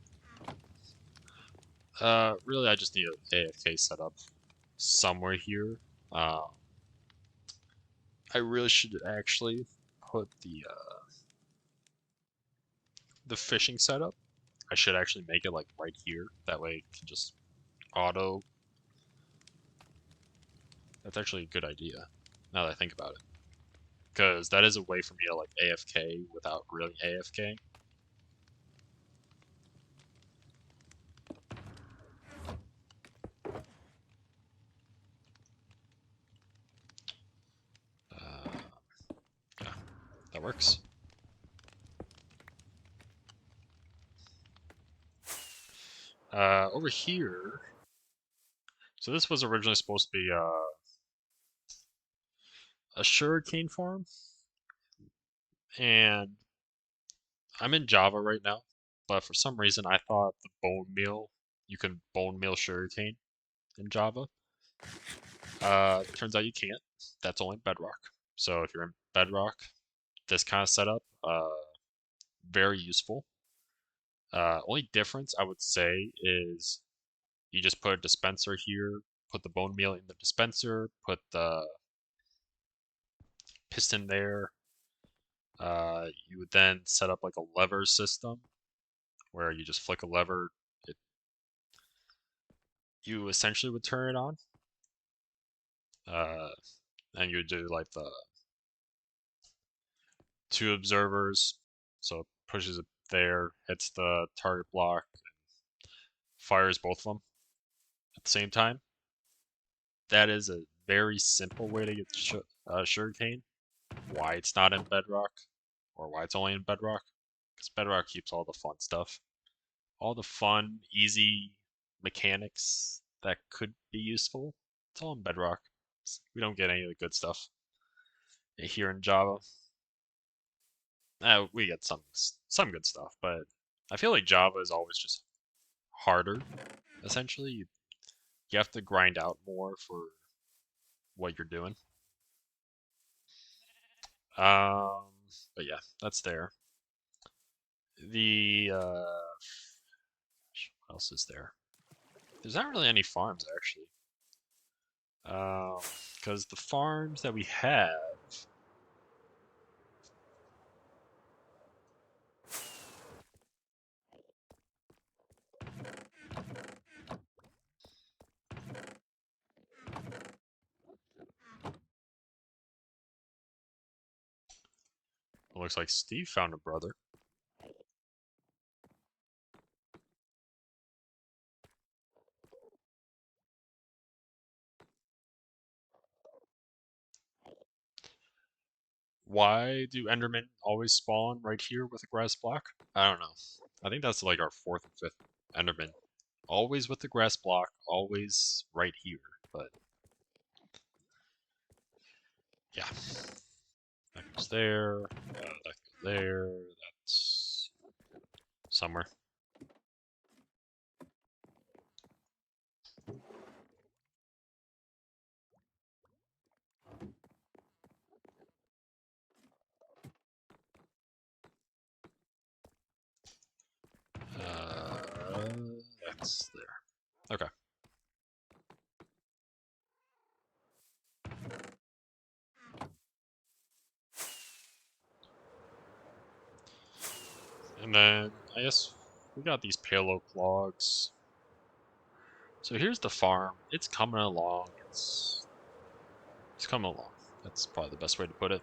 A: Really, I just need an AFK setup somewhere here. I really should actually put the fishing setup. I should actually make it like right here. That way it can just auto. That's actually a good idea, now that I think about it. Because that is a way for me to like AFK without really AFK. Yeah, that works. Over here, so this was originally supposed to be a sugarcane farm, and I'm in Java right now, but for some reason I thought the bone meal, you can bone meal sugarcane in Java. Turns out you can't. That's only Bedrock. So if you're in Bedrock, this kind of setup, very useful. Only difference I would say is you just put a dispenser here, put the bone meal in the dispenser, put the piston there. You would then set up like a lever system where you just flick a lever. You essentially would turn it on. And you would do like the two observers. So it pushes it there, hits the target block, fires both of them at the same time. That is a very simple way to get sugarcane. Why it's not in Bedrock, or why it's only in Bedrock, because Bedrock keeps all the fun stuff. All the fun, easy mechanics that could be useful, it's all in Bedrock. We don't get any of the good stuff here in Java. We get some good stuff, but I feel like Java is always just harder. Essentially, you have to grind out more for what you're doing. Um, but yeah, that's there. What else is there? There's not really any farms actually. Because the farms that we have, It looks like Steve found a brother. Why do Endermen always spawn right here with a grass block? I don't know. I think that's like our 4th and 5th Enderman. Always with the grass block, always right here. But yeah, that goes there. That goes there. That's somewhere. That's there. Okay. And then I guess we got these pale oak logs. So here's the farm. It's coming along. It's coming along. That's probably the best way to put it.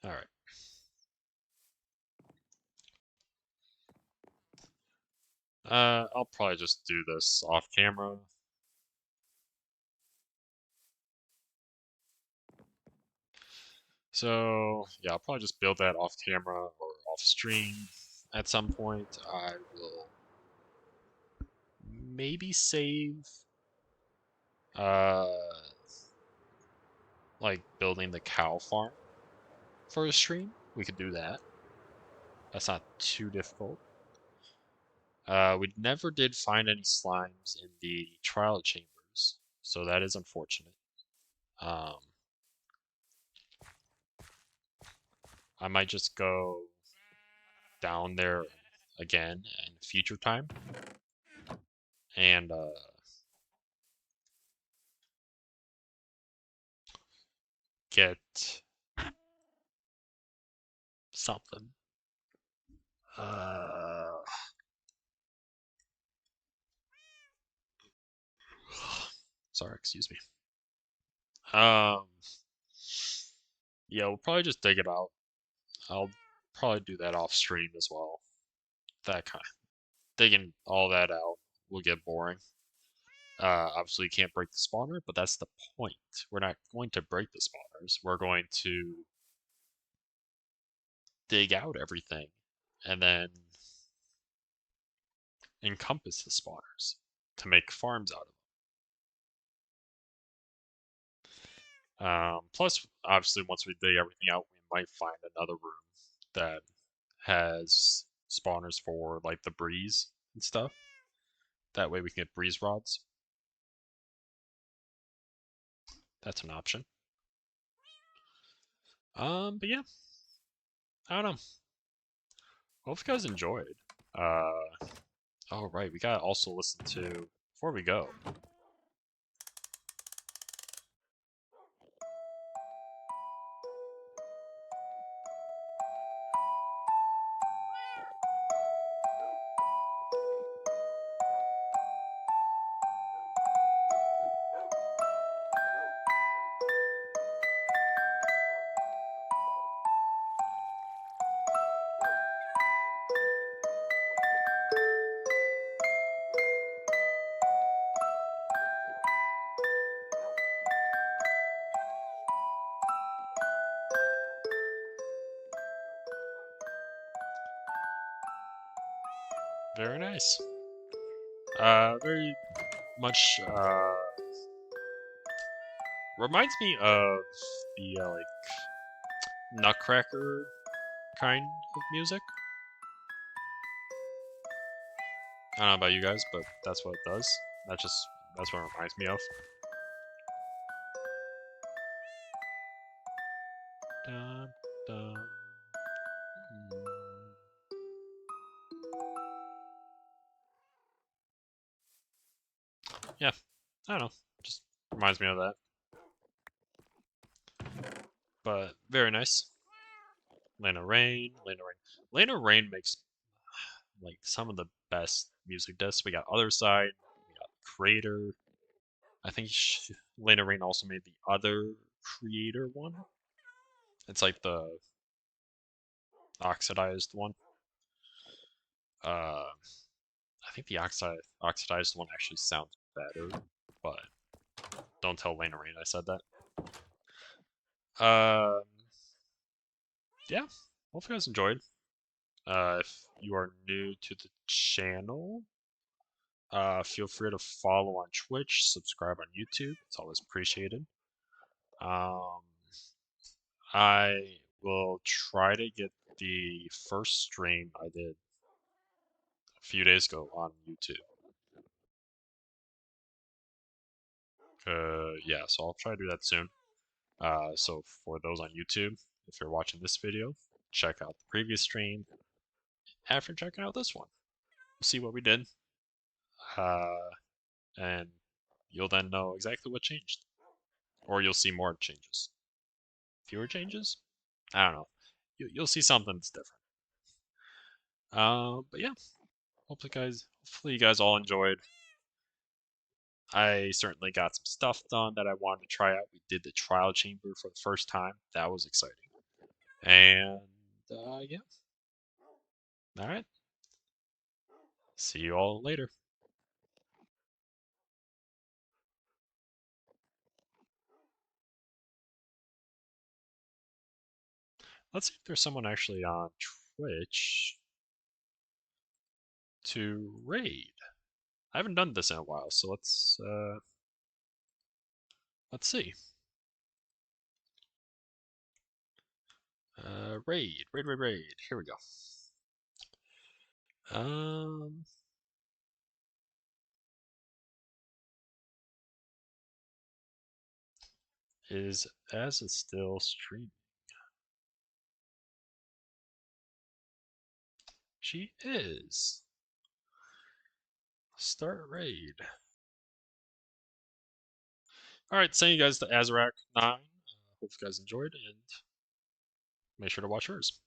A: All right. I'll probably just do this off camera. So yeah, I'll probably just build that off camera or off stream at some point. I will maybe save uh like building the cow farm for a stream. We could do that. That's not too difficult. We never did find any slimes in the trial chambers, so that is unfortunate. Um, I might just go down there again in future time and get something. Uh, sorry, excuse me. Yeah, we'll probably just dig it out. I'll probably do that off stream as well. That kind of digging all that out will get boring. Obviously, you can't break the spawner, but that's the point. We're not going to break the spawners. We're going to dig out everything and then encompass the spawners to make farms out of them. Plus, obviously, once we dig everything out, we might find another room that has spawners for like the breeze and stuff. That way we can get breeze rods. That's an option. But yeah, I don't know. Hope you guys enjoyed. Oh right, we gotta also listen to before we go. Very nice. Very much reminds me of the like Nutcracker kind of music. I don't know about you guys, but that's what it does. That's what it reminds me of. Dun, dun, mm. Yeah, I don't know. Just reminds me of that. But very nice. Lena Rain, Lena Rain. Lena Rain makes like some of the best music discs. We got Other Side, we got Creator. I think Lena Rain also made the other Creator one. It's like the oxidized one. I think the oxidized one actually sounds better, but don't tell Lena Rain I said that. Um, yeah, hope you guys enjoyed. If you are new to the channel, feel free to follow on Twitch, subscribe on YouTube. It's always appreciated. Um, I will try to get the first stream I did a few days ago on YouTube. Yeah, so I'll try to do that soon. So for those on YouTube, if you're watching this video, check out the previous stream after checking out this one. We'll see what we did. And you'll then know exactly what changed. Or you'll see more changes. Fewer changes? I don't know. You'll see something that's different. But yeah, hopefully you guys all enjoyed. I certainly got some stuff done that I wanted to try out. We did the trial chamber for the first time. That was exciting. And yeah. All right. See you all later. Let's see if there's someone actually on Twitch to raid. I haven't done this in a while, so let's see. Raid. Here we go. Is as it's still streaming. She is. Start raid. Alright, sending you guys to Azarac 9. Hope you guys enjoyed, and make sure to watch hers.